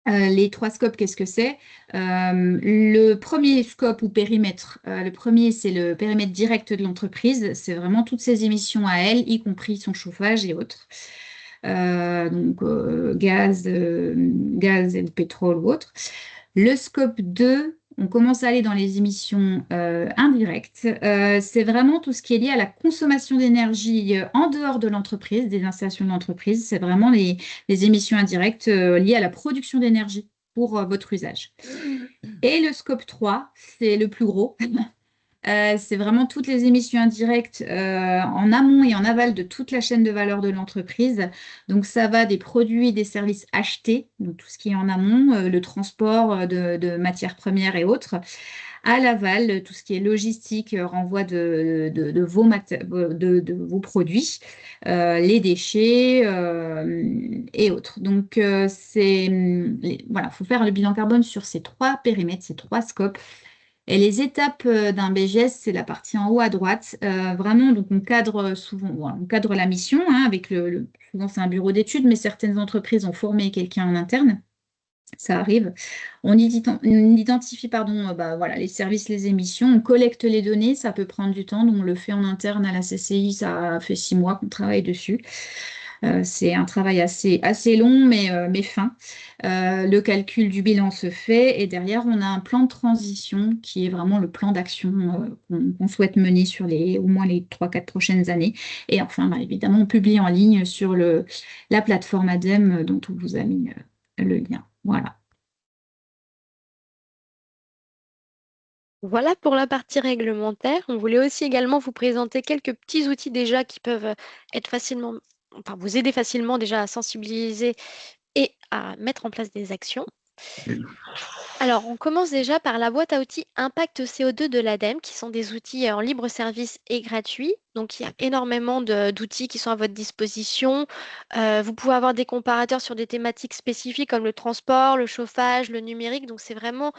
Speaker 1: Les 3 scopes, qu'est-ce que c'est? Le premier scope ou périmètre, le premier, c'est le périmètre direct de l'entreprise. C'est vraiment toutes ses émissions à elle, y compris son chauffage et autres. Donc, gaz et le pétrole ou autre. Le scope 2, on commence à aller dans les émissions indirectes. C'est vraiment tout ce qui est lié à la consommation d'énergie en dehors de l'entreprise, des installations de l'entreprise. C'est vraiment les émissions indirectes liées à la production d'énergie pour votre usage. Et le scope 3, c'est le plus gros. C'est vraiment toutes les émissions indirectes en amont et en aval de toute la chaîne de valeur de l'entreprise. Donc ça va des produits et des services achetés, donc tout ce qui est en amont, le transport de matières premières et autres, à l'aval, tout ce qui est logistique, renvoi de de vos produits, les déchets et autres. Donc voilà, il faut faire le bilan carbone sur ces trois périmètres, ces trois scopes. Et les étapes d'un BGS, c'est la partie en haut à droite. Vraiment, donc on cadre souvent, voilà, on cadre la mission avec souvent c'est un bureau d'études, mais certaines entreprises ont formé quelqu'un en interne. Ça arrive. On identifie pardon, voilà, les services, les émissions, on collecte les données, ça peut prendre du temps, donc on le fait en interne à la CCI, ça fait 6 mois qu'on travaille dessus. C'est un travail assez long, mais fin. Le calcul du bilan se fait et derrière, on a un plan de transition qui est vraiment le plan d'action qu'on souhaite mener sur au moins les 3-4 prochaines années. Et enfin, évidemment, on publie en ligne sur la plateforme ADEME dont on vous a mis le lien. Voilà.
Speaker 2: Voilà pour la partie réglementaire. On voulait aussi également vous présenter quelques petits outils déjà qui peuvent être facilement, enfin vous aider facilement déjà à sensibiliser et à mettre en place des actions. Alors, on commence déjà par la boîte à outils Impact CO2 de l'ADEME, qui sont des outils en libre service et gratuits. Donc, il y a énormément d'outils qui sont à votre disposition. Vous pouvez avoir des comparateurs sur des thématiques spécifiques comme le transport, le chauffage, le numérique. Donc, c'est vraiment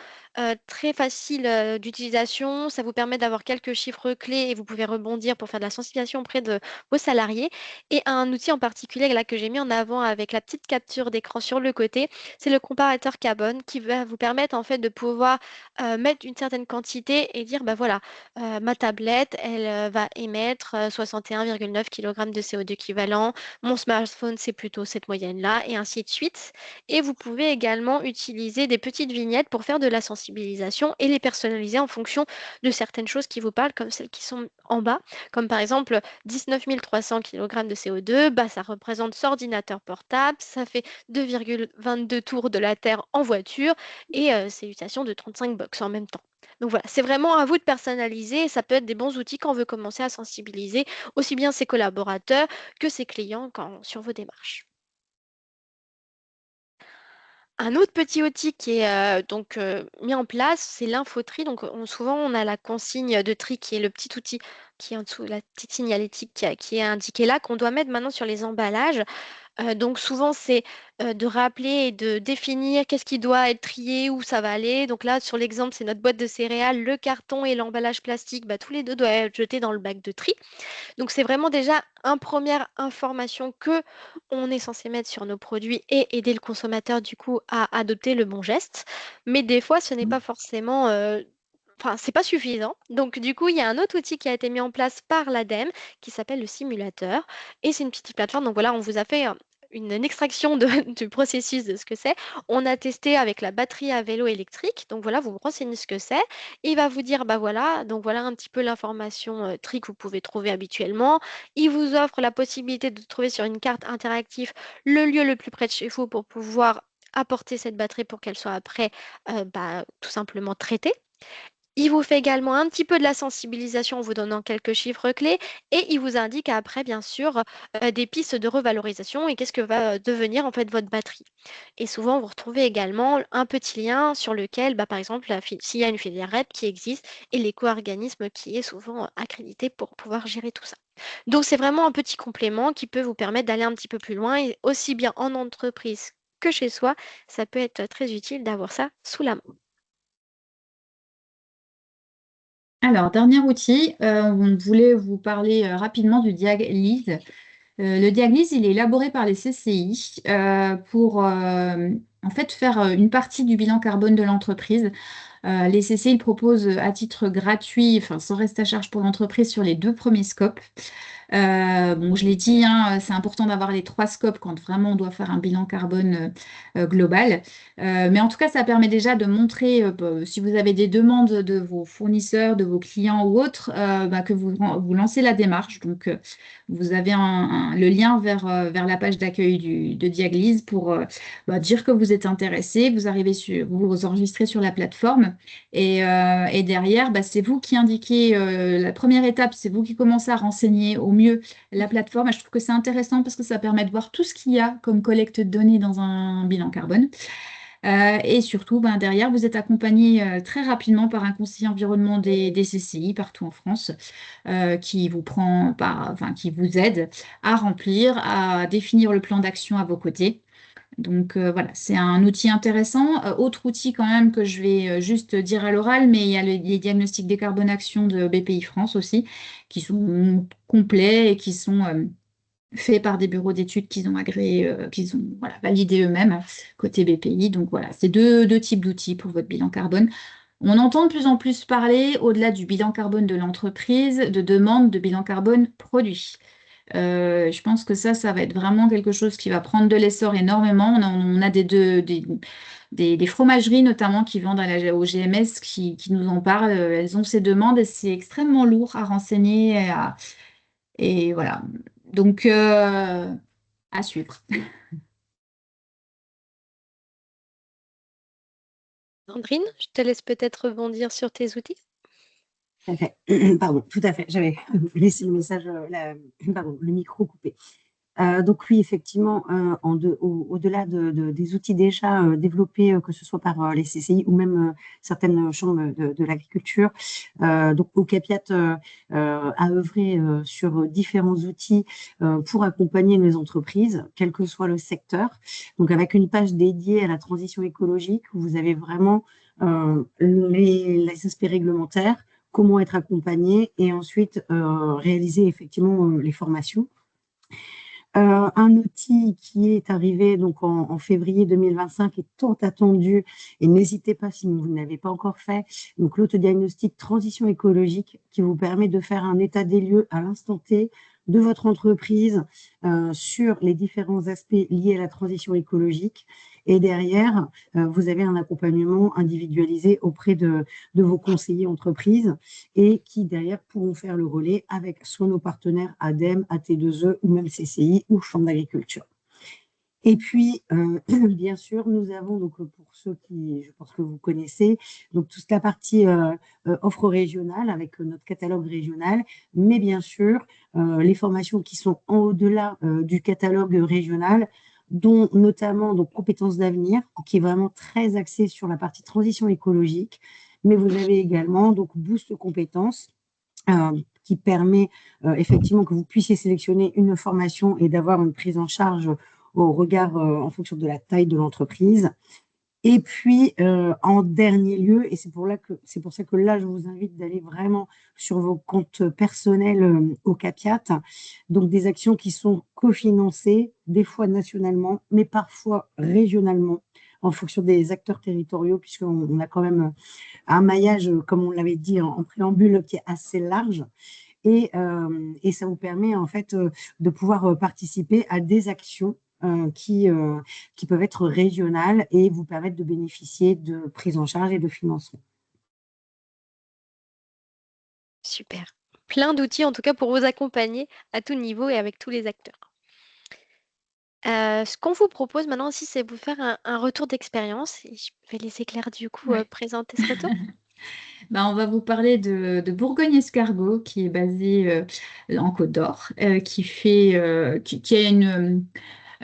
Speaker 2: très facile d'utilisation. Ça vous permet d'avoir quelques chiffres clés et vous pouvez rebondir pour faire de la sensibilisation auprès de vos salariés. Et un outil en particulier là, que j'ai mis en avant avec la petite capture d'écran sur le côté, c'est le comparateur carbone qui va vous permettre en fait de pouvoir mettre une certaine quantité et dire, bah voilà, ma tablette, elle va émettre 61,9 kg de CO2 équivalent. Mon smartphone, c'est plutôt cette moyenne-là, et ainsi de suite. Et vous pouvez également utiliser des petites vignettes pour faire de la sensibilisation et les personnaliser en fonction de certaines choses qui vous parlent, comme celles qui sont en bas, comme par exemple 19 300 kg de CO2, bah, ça représente ce ordinateur portable, ça fait 2,22 tours de la Terre en voiture et salutations de 35 box en même temps. Donc voilà, c'est vraiment à vous de personnaliser et ça peut être des bons outils quand on veut commencer à sensibiliser aussi bien ses collaborateurs que ses clients sur vos démarches. Un autre petit outil qui est mis en place, c'est l'infotri. Donc souvent, on a la consigne de tri qui est le petit outil qui est en dessous, la petite signalétique qui est indiquée là, qu'on doit mettre maintenant sur les emballages. Donc souvent, c'est, de rappeler et de définir qu'est-ce qui doit être trié, où ça va aller. Donc là, sur l'exemple, c'est notre boîte de céréales, le carton et l'emballage plastique, bah, tous les 2 doivent être jetés dans le bac de tri. Donc c'est vraiment déjà une première information que on est censé mettre sur nos produits et aider le consommateur du coup à adopter le bon geste. Mais des fois, ce n'est pas forcément, enfin, c'est pas suffisant. Donc du coup, il y a un autre outil qui a été mis en place par l'ADEME qui s'appelle le simulateur et c'est une petite plateforme. Donc voilà, on vous a fait, une extraction de du processus de ce que c'est. On a testé avec la batterie à vélo électrique. Donc voilà, vous vous renseignez ce que c'est. Il va vous dire, bah voilà, donc voilà un petit peu l'information tri que vous pouvez trouver habituellement. Il vous offre la possibilité de trouver sur une carte interactive le lieu le plus près de chez vous pour pouvoir apporter cette batterie pour qu'elle soit après tout simplement traitée. Il vous fait également un petit peu de la sensibilisation en vous donnant quelques chiffres clés et il vous indique après, bien sûr, des pistes de revalorisation et qu'est-ce que va devenir en fait votre batterie. Et souvent, vous retrouvez également un petit lien sur lequel, bah, par exemple, s'il y a une filière REP qui existe et l'éco-organisme qui est souvent accrédité pour pouvoir gérer tout ça. Donc, c'est vraiment un petit complément qui peut vous permettre d'aller un petit peu plus loin et aussi bien en entreprise que chez soi, ça peut être très utile d'avoir ça sous la main.
Speaker 1: Alors, dernier outil, on voulait vous parler rapidement du Diaglyse. Le Diaglyse, il est élaboré par les CCI pour en fait faire une partie du bilan carbone de l'entreprise. Les CCI le proposent à titre gratuit, enfin sans reste à charge pour l'entreprise sur les 2 premiers scopes. Bon, je l'ai dit, hein, c'est important d'avoir les 3 scopes quand vraiment on doit faire un bilan carbone global. Mais en tout cas, ça permet déjà de montrer, si vous avez des demandes de vos fournisseurs, de vos clients ou autres, que vous lancez la démarche. Donc, vous avez le lien vers la page d'accueil de Diaglise pour dire que vous êtes intéressé. Vous vous enregistrez sur la plateforme et derrière, c'est vous qui indiquez la première étape, c'est vous qui commencez à renseigner au mieux la plateforme. Et je trouve que c'est intéressant parce que ça permet de voir tout ce qu'il y a comme collecte de données dans un bilan carbone. Et surtout, derrière, vous êtes accompagné très rapidement par un conseiller environnement des CCI partout en France qui vous qui vous aide à remplir, à définir le plan d'action à vos côtés. Donc voilà, c'est un outil intéressant. Autre outil quand même que je vais juste dire à l'oral, mais il y a les diagnostics décarbonation de BPI France aussi, qui sont complets et qui sont faits par des bureaux d'études qu'ils ont agréés, qu'ils ont validés eux-mêmes côté BPI. Donc voilà, c'est deux types d'outils pour votre bilan carbone. On entend de plus en plus parler, au-delà du bilan carbone de l'entreprise, de demande de bilan carbone produit. Je pense que ça va être vraiment quelque chose qui va prendre de l'essor énormément. On a des fromageries notamment qui vendent au GMS qui nous en parlent. Elles ont ces demandes et c'est extrêmement lourd à renseigner. Et voilà. Donc, à suivre.
Speaker 2: Sandrine, je te laisse peut-être rebondir sur tes outils.
Speaker 3: Tout à fait. Pardon, tout à fait. J'avais laissé le message, pardon, le micro coupé. Donc oui, effectivement, au-delà des outils déjà développés, que ce soit par les CCI ou même certaines chambres de l'agriculture, donc Ocapiat a œuvré sur différents outils pour accompagner les entreprises, quel que soit le secteur. Donc avec une page dédiée à la transition écologique, où vous avez vraiment les aspects réglementaires, comment être accompagné et ensuite réaliser effectivement les formations. Un outil qui est arrivé donc en février 2025 est tant attendu, et n'hésitez pas si vous ne l'avez pas encore fait, donc l'autodiagnostic transition écologique qui vous permet de faire un état des lieux à l'instant T de votre entreprise sur les différents aspects liés à la transition écologique. Et derrière, vous avez un accompagnement individualisé auprès de vos conseillers entreprises et qui derrière pourront faire le relais avec soit nos partenaires ADEME, AT2E ou même CCI ou Chambre d'agriculture. Et puis, bien sûr, nous avons, donc pour ceux qui, je pense que vous connaissez, donc toute la partie offre régionale avec notre catalogue régional, mais bien sûr, les formations qui sont en au-delà du catalogue régional, dont notamment donc, compétences d'avenir, qui est vraiment très axée sur la partie transition écologique, mais vous avez également donc Boost compétences, qui permet effectivement que vous puissiez sélectionner une formation et d'avoir une prise en charge au regard en fonction de la taille de l'entreprise. Et puis, en dernier lieu, et c'est pour ça que là, je vous invite d'aller vraiment sur vos comptes personnels Ocapiat, donc des actions qui sont cofinancées, des fois nationalement, mais parfois régionalement, en fonction des acteurs territoriaux, puisqu'on a quand même un maillage, comme on l'avait dit en préambule, qui est assez large. Et ça vous permet en fait de pouvoir participer à des actions qui peuvent être régionales et vous permettre de bénéficier de prise en charge et de financement.
Speaker 2: Super. Plein d'outils en tout cas pour vous accompagner à tout niveau et avec tous les acteurs. Ce qu'on vous propose maintenant aussi, c'est vous faire un retour d'expérience. Et je vais laisser Claire du coup présenter ce retour.
Speaker 1: On va vous parler de Bourgogne Escargot, qui est basé en Côte d'Or, qui a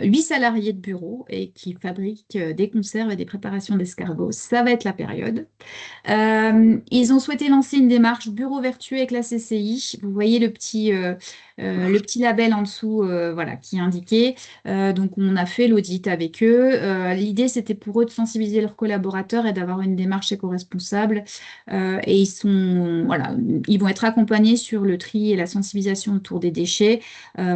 Speaker 1: 8 salariés de bureau et qui fabrique des conserves et des préparations d'escargots. Ça va être la période. Ils ont souhaité lancer une démarche bureau vertueux avec la CCI. Vous voyez le petit label en dessous qui est indiqué. Donc, on a fait l'audit avec eux. L'idée, c'était pour eux de sensibiliser leurs collaborateurs et d'avoir une démarche éco-responsable. Et ils vont être accompagnés sur le tri et la sensibilisation autour des déchets.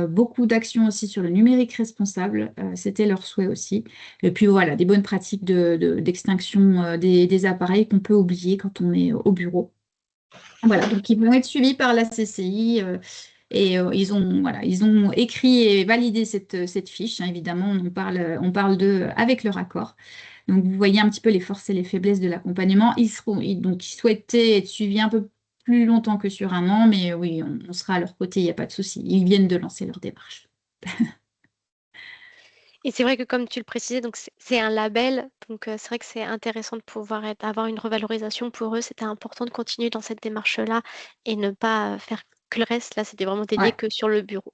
Speaker 1: Beaucoup d'actions aussi sur le numérique responsable. C'était leur souhait aussi. Et puis voilà, des bonnes pratiques d'extinction des appareils qu'on peut oublier quand on est au bureau. Voilà, donc ils vont être suivis par la CCI Et ils ont écrit et validé cette fiche, hein, évidemment, on parle d'eux avec leur accord. Donc, vous voyez un petit peu les forces et les faiblesses de l'accompagnement. Donc, ils souhaitaient être suivis un peu plus longtemps que sur un an, mais oui, on sera à leur côté, il n'y a pas de souci. Ils viennent de lancer leur démarche.
Speaker 2: Et c'est vrai que comme tu le précisais, donc c'est un label, donc c'est vrai que c'est intéressant de pouvoir avoir une revalorisation pour eux. C'était important de continuer dans cette démarche-là et ne pas faire que le reste. Là, c'était vraiment dédié
Speaker 1: Ouais.
Speaker 2: que sur le bureau.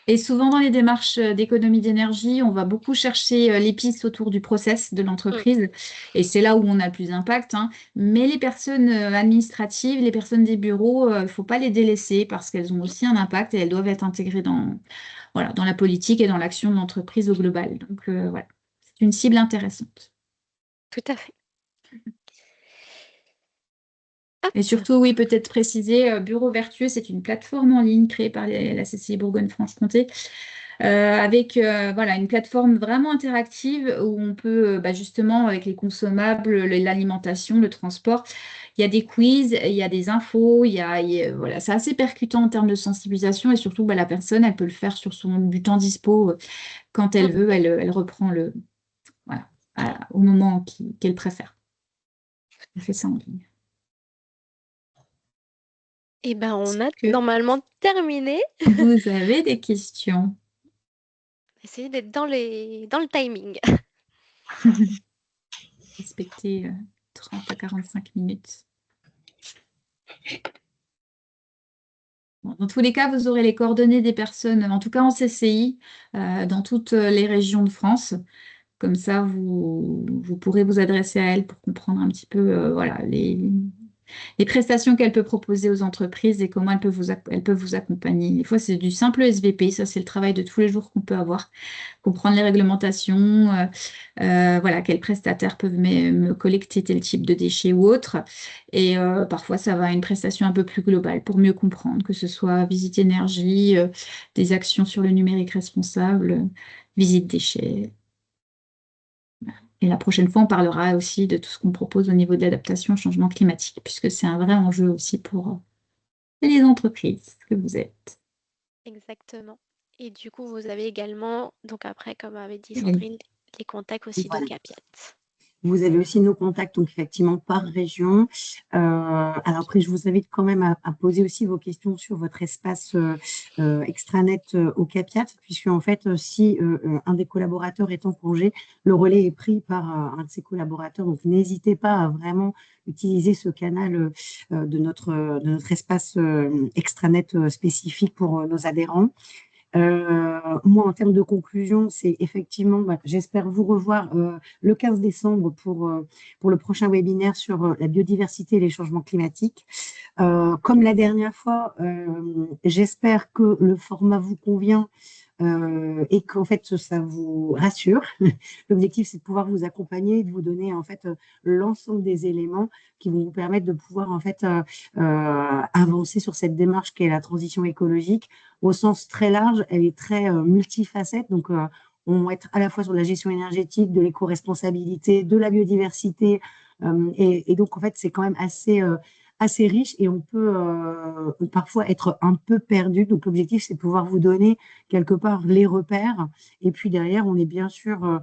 Speaker 1: Et souvent dans les démarches d'économie d'énergie, on va beaucoup chercher les pistes autour du process de
Speaker 2: Mm.
Speaker 1: l'entreprise. Et c'est là où on a le plus d'impact, hein. Mais les personnes administratives, les personnes des bureaux, il ne faut pas les délaisser parce qu'elles ont aussi un impact et elles doivent être intégrées voilà, dans la politique et dans l'action de l'entreprise au global. Donc voilà, c'est une cible intéressante.
Speaker 2: Tout à fait. Hop.
Speaker 1: Et surtout, oui, peut-être préciser, Bureau Vertueux, c'est une plateforme en ligne créée par la CCI Bourgogne-Franche-Comté, avec voilà, une plateforme vraiment interactive où on peut justement, avec les consommables, l'alimentation, le transport, il y a des quiz, il y a des infos, voilà, c'est assez percutant en termes de sensibilisation et surtout, la personne, elle peut le faire sur du temps dispo quand
Speaker 2: Mm.
Speaker 1: elle veut, elle reprend voilà, au moment qu'elle préfère. Elle fait ça en ligne.
Speaker 2: Eh ben, on
Speaker 1: Est-ce
Speaker 2: a
Speaker 1: que
Speaker 2: normalement terminé.
Speaker 1: vous avez des questions?
Speaker 2: Essayer d'être dans le timing.
Speaker 1: Respecter 30 à 45 minutes. Bon, dans tous les cas, vous aurez les coordonnées des personnes, en tout cas en CCI, dans toutes les régions de France. Comme ça, vous pourrez vous adresser à elles pour comprendre un petit peu voilà, les prestations qu'elle peut proposer aux entreprises et comment elles peuvent vous accompagner. Des fois, c'est du simple SVP, ça c'est le travail de tous les jours qu'on peut avoir. Comprendre les réglementations, voilà, quels prestataires peuvent me collecter tel type de déchets ou autre. Et parfois, ça va à une prestation un peu plus globale pour mieux comprendre, que ce soit visite énergie, des actions sur le numérique responsable, visite déchets. Et la prochaine fois, on parlera aussi de tout ce qu'on propose au niveau de l'adaptation au changement climatique, puisque c'est un vrai enjeu aussi pour les entreprises que vous êtes.
Speaker 2: Exactement. Et du coup, vous avez également, donc après, comme avait dit
Speaker 1: Et
Speaker 2: Sandrine, les contacts aussi
Speaker 3: Voilà.
Speaker 2: d'Ocapiat.
Speaker 3: Vous avez aussi nos contacts, donc effectivement par région. Alors après, je vous invite quand même à poser aussi vos questions sur votre espace extranet au Capiat, puisque en fait, si un des collaborateurs est en congé, le relais est pris par un de ses collaborateurs. Donc n'hésitez pas à vraiment utiliser ce canal de notre espace extranet spécifique pour nos adhérents. Moi, en termes de conclusion, c'est effectivement, j'espère vous revoir le 15 décembre pour le prochain webinaire sur la biodiversité et les changements climatiques. Comme la dernière fois, j'espère que le format vous convient et qu'en fait, ça vous rassure. L'objectif, c'est de pouvoir vous accompagner et de vous donner en fait l'ensemble des éléments qui vont vous permettre de pouvoir en fait avancer sur cette démarche qui est la transition écologique au sens très large. Elle est très multifacette. Donc, on va être à la fois sur la gestion énergétique, de l'éco-responsabilité, de la biodiversité. Et donc, en fait, c'est quand même assez riche et on peut parfois être un peu perdu. Donc, l'objectif, c'est de pouvoir vous donner quelque part les repères. Et puis derrière, on est bien sûr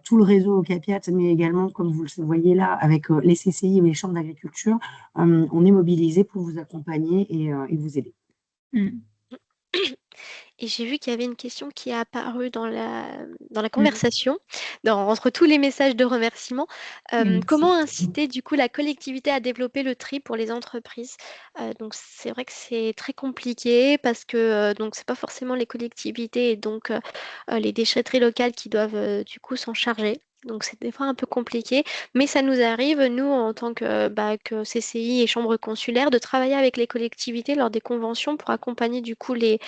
Speaker 3: tout le réseau au Capiat, mais également, comme vous le voyez là, avec les CCI et les chambres d'agriculture, on est mobilisé pour vous accompagner et vous aider.
Speaker 1: Mm.
Speaker 2: Et j'ai vu qu'il y avait une question qui est apparue dans la
Speaker 1: Mm.
Speaker 2: conversation, entre tous les messages de remerciement. Comment
Speaker 3: Exactement.
Speaker 2: inciter du coup la collectivité à développer le tri pour les entreprises? Donc c'est vrai que c'est très compliqué parce que donc c'est pas forcément les collectivités et donc les déchetteries locales qui doivent du coup s'en charger. Donc c'est des fois un peu compliqué, mais ça nous arrive, nous, en tant que CCI et chambres consulaires, de travailler avec les collectivités lors des conventions pour accompagner du coup les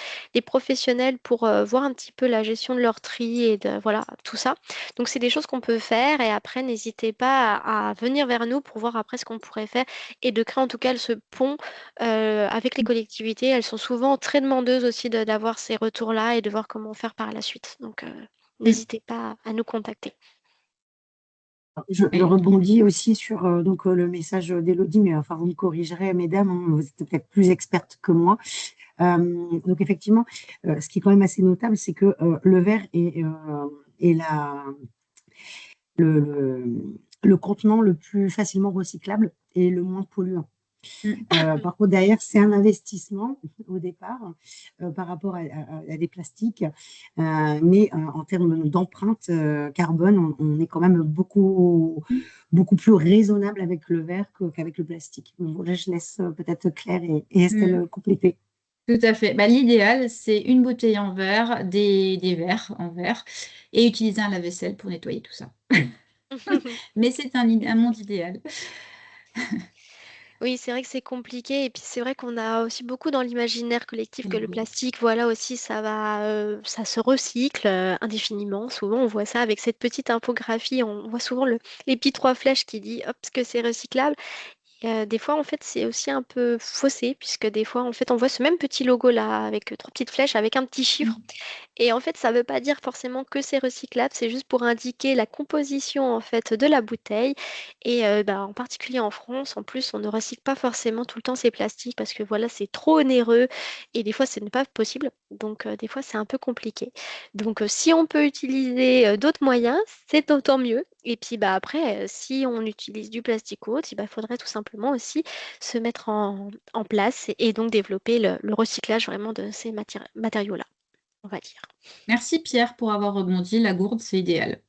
Speaker 2: professionnels pour voir un petit peu la gestion de leur tri et voilà, tout ça. Donc, c'est des choses qu'on peut faire et après, n'hésitez pas à venir vers nous pour voir après ce qu'on pourrait faire et de créer en tout cas ce pont avec les collectivités. Elles sont souvent très demandeuses aussi d'avoir ces retours-là et de voir comment faire par la suite. Donc,
Speaker 1: Mm.
Speaker 2: n'hésitez pas à nous contacter.
Speaker 3: Je
Speaker 1: Oui.
Speaker 3: rebondis aussi sur le message d'Élodie, mais enfin, vous me corrigerez, mesdames, hein, vous êtes peut-être plus expertes que moi. Donc effectivement, ce qui est quand même assez notable, c'est que le verre est le contenant le plus facilement recyclable et le moins polluant. Par contre, derrière, c'est un investissement au départ par rapport à des plastiques, mais en termes d'empreinte carbone, on est quand même beaucoup plus raisonnable avec le verre qu'avec le plastique. Donc, là, je laisse peut-être Claire et Estelle compléter.
Speaker 1: Tout à fait. Bah, l'idéal, c'est une bouteille en verre, des verres en verre, et utiliser un lave-vaisselle pour nettoyer tout ça. Mais c'est un monde idéal.
Speaker 2: Oui, c'est vrai que c'est compliqué et puis c'est vrai qu'on a aussi beaucoup dans l'imaginaire collectif que le plastique, voilà aussi, ça se recycle indéfiniment. Souvent, on voit ça avec cette petite infographie, on voit souvent les petits trois flèches qui dit hop, ce que c'est recyclable. Des fois, en fait, c'est aussi un peu faussé, puisque des fois, en fait, on voit ce même petit logo-là avec trois petites flèches, avec un petit chiffre. Et en fait, ça ne veut pas dire forcément que c'est recyclable, c'est juste pour indiquer la composition en fait de la bouteille. Et bah, en particulier en France, en plus, on ne recycle pas forcément tout le temps ces plastiques parce que voilà, c'est trop onéreux et des fois, ce n'est pas possible. Donc, des fois, c'est un peu compliqué. Donc, si on peut utiliser d'autres moyens, c'est d'autant mieux. Et puis, bah, après, si on utilise du plastique ou autre, il faudrait tout simplement aussi se mettre en place et donc développer le recyclage vraiment de ces matériaux-là, on va dire.
Speaker 1: Merci Pierre pour avoir rebondi. La gourde, c'est idéal.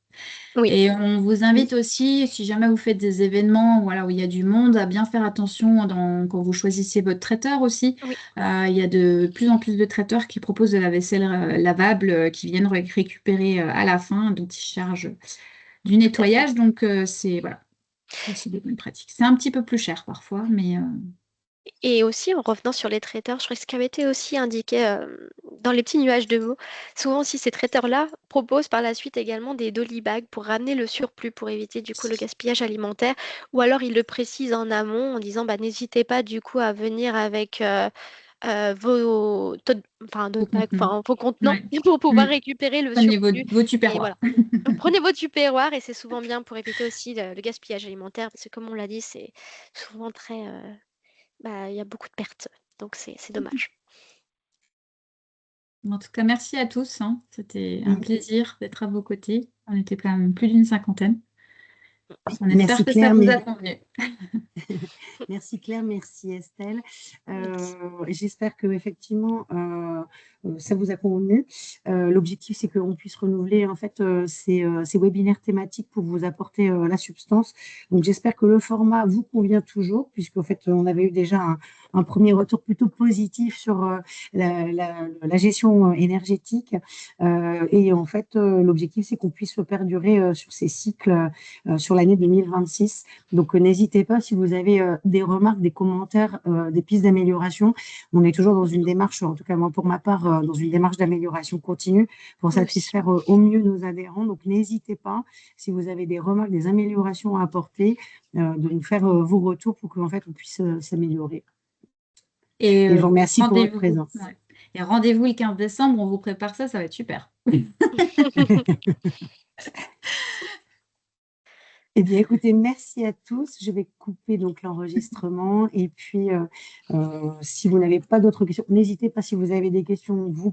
Speaker 2: Oui,
Speaker 1: Et on vous invite aussi, si jamais vous faites des événements voilà, où il y a du monde, à bien faire attention quand vous choisissez votre traiteur aussi.
Speaker 2: oui,
Speaker 1: Il y a de plus en plus de traiteurs qui proposent de la vaisselle lavable qui viennent récupérer à la fin, dont ils chargent du
Speaker 2: tout à fait.
Speaker 1: nettoyage. Donc, c'est voilà, aussi des bonnes pratiques. C'est un petit peu plus cher parfois, mais
Speaker 2: Et aussi, en revenant sur les traiteurs, je crois que ce qui avait été aussi indiqué dans les petits nuages de mots, souvent aussi ces traiteurs-là proposent par la suite également des dolly bags pour ramener le surplus, pour éviter du coup le gaspillage alimentaire, ou alors ils le précisent en amont en disant bah, n'hésitez pas du coup à venir avec
Speaker 1: au contenant.
Speaker 2: vos contenants
Speaker 1: Ouais.
Speaker 2: pour pouvoir
Speaker 1: Mm.
Speaker 2: récupérer le
Speaker 1: Prenez
Speaker 2: surplus.
Speaker 1: vos
Speaker 2: Et voilà.
Speaker 1: tupperwares.
Speaker 2: Prenez votre tupperware et c'est souvent bien pour éviter aussi le gaspillage alimentaire, parce que comme on l'a dit, c'est souvent très, bah, il y a beaucoup de pertes, donc c'est dommage.
Speaker 1: En tout cas, merci à tous, hein. C'était un
Speaker 3: Mm.
Speaker 1: plaisir d'être à vos côtés. On était quand même plus d'une cinquantaine. On espère
Speaker 3: Merci
Speaker 1: que ça
Speaker 3: Claire,
Speaker 1: vous a convenu.
Speaker 3: merci Claire, merci Estelle. J'espère que effectivement ça vous a convenu. L'objectif, c'est qu'on puisse renouveler en fait ces webinaires thématiques pour vous apporter la substance. Donc j'espère que le format vous convient toujours, puisqu'en fait on avait eu déjà un premier retour plutôt positif sur la gestion énergétique. Et en fait l'objectif, c'est qu'on puisse perdurer sur ces cycles sur l'année 2026. Donc, n'hésitez pas si vous avez des remarques, des commentaires, des pistes d'amélioration. On est toujours dans une démarche, en tout cas moi pour ma part, dans une démarche d'amélioration continue pour
Speaker 2: Moi aussi.
Speaker 3: satisfaire au mieux nos adhérents. Donc, n'hésitez pas si vous avez des remarques, des améliorations à apporter, de nous faire vos retours pour qu'en fait on puisse s'améliorer.
Speaker 1: Et
Speaker 3: Et je vous remercie pour votre
Speaker 1: rendez-vous.
Speaker 3: présence.
Speaker 1: Ouais. Et rendez-vous le 15 décembre, on vous prépare ça, ça va être super.
Speaker 3: Eh bien, écoutez, merci à tous. Je vais couper donc l'enregistrement. Et puis, si vous n'avez pas d'autres questions, n'hésitez pas si vous avez des questions, vous